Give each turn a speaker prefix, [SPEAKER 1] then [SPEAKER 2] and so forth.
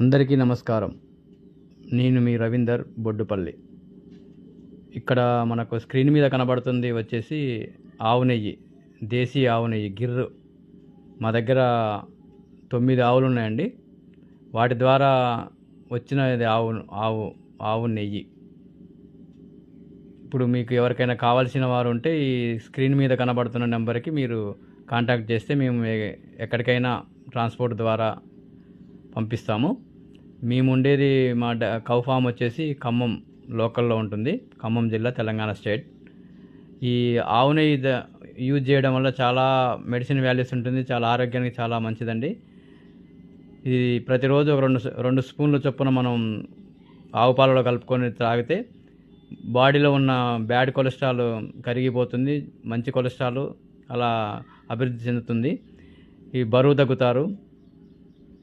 [SPEAKER 1] అందరికీ నమస్కారం. నేను మీ రవీందర్ బొడ్డుపల్లి. ఇక్కడ మనకు స్క్రీన్ మీద కనబడుతుంది వచ్చేసి ఆవు నెయ్యి, దేశీ ఆవు నెయ్యి గిర్రు. మా దగ్గర 9 ఆవులు ఉన్నాయండి. వాటి ద్వారా వచ్చిన ఇది ఆవు ఆవు నెయ్యి. ఇప్పుడు మీకు ఎవరికైనా కావాల్సిన వారు ఉంటే ఈ స్క్రీన్ మీద కనబడుతున్న నెంబర్కి మీరు కాంటాక్ట్ చేస్తే మేము ఎక్కడికైనా ట్రాన్స్పోర్ట్ ద్వారా పంపిస్తాము. మేము ఉండేది మా కౌ ఫామ్ వచ్చేసి ఖమ్మం లోకల్లో ఉంటుంది. ఖమ్మం జిల్లా, తెలంగాణ స్టేట్. ఈ ఆవు నెయ్యి యూజ్ చేయడం వల్ల చాలా మెడిసిన్ వాల్యూస్ ఉంటుంది. చాలా ఆరోగ్యానికి చాలా మంచిదండి. ఇది ప్రతిరోజు ఒక రెండు స్పూన్ల చొప్పున మనం ఆవు పాలలో కలుపుకొని తాగితే బాడీలో ఉన్న బ్యాడ్ కొలెస్ట్రాల్ కరిగిపోతుంది. మంచి కొలెస్ట్రాల్ అలా అభివృద్ధి చెందుతుంది. ఈ బరువు తగ్గుతారు.